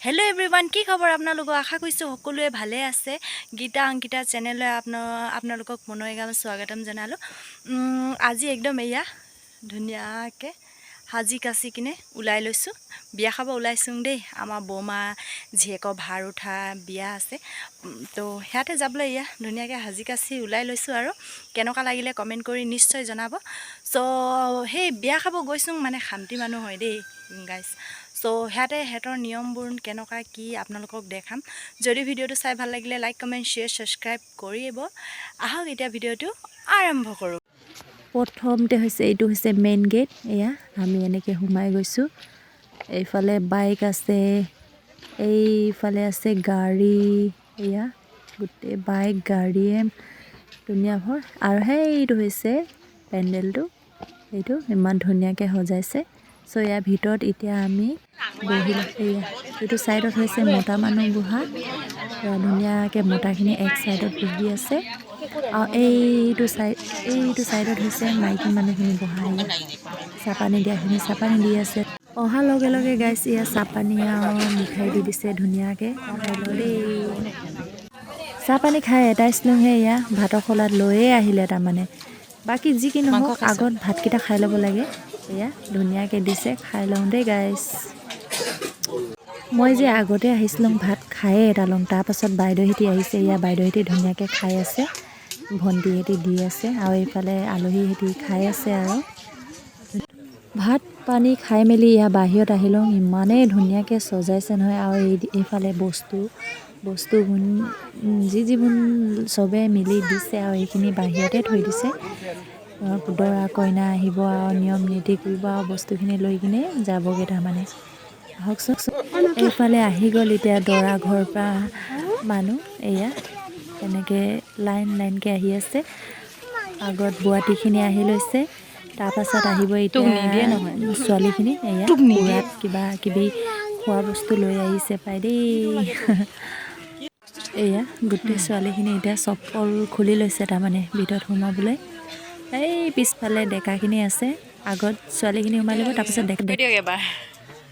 hello everyone की खबर आपनालोक आशा करिছো সকলোৱে ভালে আছে গীতা অংকিতা চেনেললৈ আপোনালোকক মনোৰগাম স্বাগতম জনালো আজি একদম এয়া ধুনিয়াকে হাজি কাছি কিনে উলাই লৈছো বিয়া খাব উলাইছুং দেই আমাৰ বমা ঝেক ভাৰ উঠা বিয়া আছে তো হেয়াতে যাবলৈ এয়া ধুনিয়াকে হাজি কাছি উলাই লৈছো আৰু কেনেকা লাগিলে কমেন্ট কৰি নিশ্চয় জনাব সো হে বিয়া খাব গৈছুং মানে খামতি মানুহ হয় দেই গাইস সো হেয়াতে হেতৰ নিয়মবোৰ কেনেকা কি আপোনালোকক দেখাম যদি ভিডিওটো চাই ভাল লাগিলে লাইক কমেন্ট শেয়াৰ সাবস্ক্ৰাইব কৰিব আহক এতিয়া ভিডিওটো আৰম্ভ কৰো প্ৰথমতে হৈছে এইটো হৈছে মেইন গেট এয়া আমি এনেকে হুমাই গৈছো এইফালে বাইক আছে এইফালে আছে গাড়ী এয়া গুটে বাইক গাড়ী দুনিয়া ভৰ আৰু হেইটো হৈছে পেন্ডেলটো এইটো ইমান ধুনিয়াকে সজাইছে সো ইয়া ভিতৰত এতিয়া আমি বহি এয়া এইটো সাইডত হৈছে মোটা মানুহ বুহা ধুনিয়াকে মোটাখিনি এক সাইডত বহি আছে আৰু এইটো সাইডত হৈছে মাইকী মানুহখিনি বহা চাপানি দিয়াখিনি চাপানি দি আছে অহা লগে লগে গাইছ ইয়া চাপানি আৰু মিঠাই দি দিছে ধুনিয়াকে চাপানি খাই এটাইছলুং হে ইয়া ভাতৰ খলাত লৈয়ে আহিলে তাৰমানে বাকি যি কি নহওক আগত ভাতকেইটা খাই ল'ব লাগে এয়া ধুনিয়াকে দিছে খাই লওঁ দেই গাইছ মই যে আগতে আহিছলুং ভাত খায়ে এটালং তাৰ পাছত বাইদেউহেতি আহিছে ইয়া বাইদেউহেতি ধুনিয়াকে খাই আছে ভণ্টিহেতি দি আছে আৰু এইফালে আলহীহেতি খাই আছে আৰু ভাত পানী খাই মেলি ইয়া বাহিৰত আহিলং ইমানে ধুনিয়াকে সজাইছে নহয় আৰু এইফালে বস্তু যিবোৰ সবে মিলি দিছে আৰু এইখিনি বাহিৰতে থৈ দিছে দৰা কইনা আহিব আৰু নিয়ম নীতি কৰিব আৰু বস্তুখিনি লৈ কিনে যাবগে তাৰমানে এইফালে আহি গ'ল এতিয়া দৰা ঘৰ পৰা মানুহ এয়া এনেকে লাইনকে আহি আছে আগত বুৱাটিখিনি আহি লৈছে তাৰ পাছত আহিব এতিয়া ছোৱালীখিনি এয়া পুৰাত কিবা কিবি খোৱা বস্তু লৈ আহিছে পাই দেই এয়া গোটেই ছোৱালীখিনি এতিয়া চপ্পল খুলি লৈছে তাৰমানে ভিতৰত সোমাবলৈ এই পিছফালে ডেকাখিনি আছে আগত ছোৱালীখিনি সোমাই ল'ব তাৰ পাছত ডেকা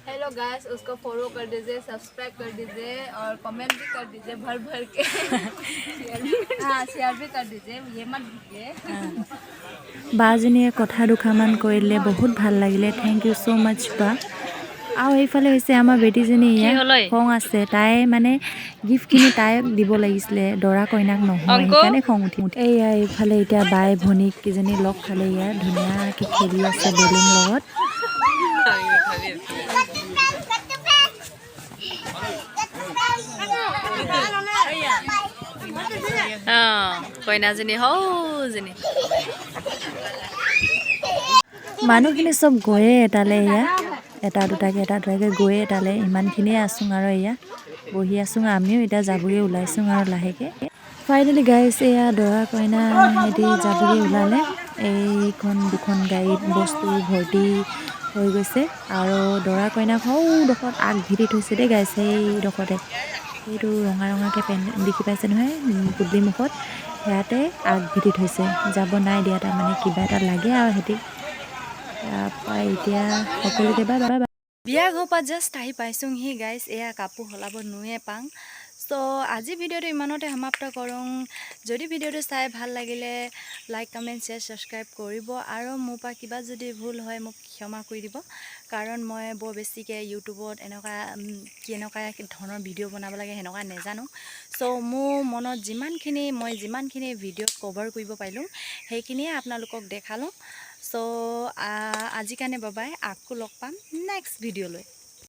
हेलो गाइस उसको फॉलो कर दीजिए सब्सक्राइब कर दीजिए और कमेंट भी कर दीजिए भर भर के शेयर भी कर दीजिए ये मत भूलिए বাজনীয়ে কথা দুখামান কৰিলে বহুত ভাল লাগিলে থ্যাংক ইউ সো মাচ বা আৰু এইফালে হৈছে আমাৰ বেটিজনী ইয়া খং আছে তাই মানে গিফ্টখিনি তাইক দিব লাগিছিলে দৰা কইনাক নহয় সেইকাৰণে খং উঠি এয়া এইফালে এতিয়া বাই ভনীক কিজনী লগ খালে ইয়াৰ ধুনীয়াকৈ খেলি আছে বেলুন লগত কইনাজনী হৌজনী মানুহখিনি চব গৈয়ে এটালে এয়া এটা দুটাকে গৈয়ে এটালে ইমানখিনিয়ে আছোং আৰু এয়া বহি আছোং আমিও এতিয়া যাবগৈ ওলাইছোং আৰু লাহেকে ফাইনেলি গাইছ এয়া দৰা কইনা হেতি যাবগৈ ওলালে এইখন দুখন গাড়ীত বস্তু ভৰ্তি হৈ গৈছে আৰু দৰা কইনাক সৌডোখৰত আগ ভিৰি থৈছে দেই গাইছ সেইডোখৰতে এইটো ৰঙাকৈ দেখি পাইছে নহয় পুদলি মুখত সেয়াতে আগ ভিৰি থৈছে যাব নাই দিয়া তাৰমানে কিবা এটা লাগে আৰু হেতি তাৰপৰা এতিয়া সকলোকে বাই বিয়া ঘৰ পৰা জাষ্ট আহি পাইছোংহি গাইছ এয়া কাপোৰ সলাব নুয়ে পাং সো আজি ভিডিওটো ইমানতে সমাপ্ত কৰোঁ যদি ভিডিওটো চাই ভাল লাগিলে লাইক কমেণ্ট শ্বেয়াৰ ছাবস্ক্ৰাইব কৰিব আৰু মোৰ পৰা কিবা যদি ভুল হয় মোক ক্ষমা কৰি দিব কাৰণ মই বৰ বেছিকৈ ইউটিউবত কেনেকুৱা ধৰণৰ ভিডিঅ' বনাব লাগে সেনেকুৱা নেজানো সো মোৰ মনত যিমানখিনি ভিডিঅ'ত কভাৰ কৰিব পাৰিলোঁ সেইখিনিয়ে আপোনালোকক দেখালোঁ সো আজি কাৰণে বাবাই আকৌ লগ পাম নেক্সট ভিডিঅ'লৈ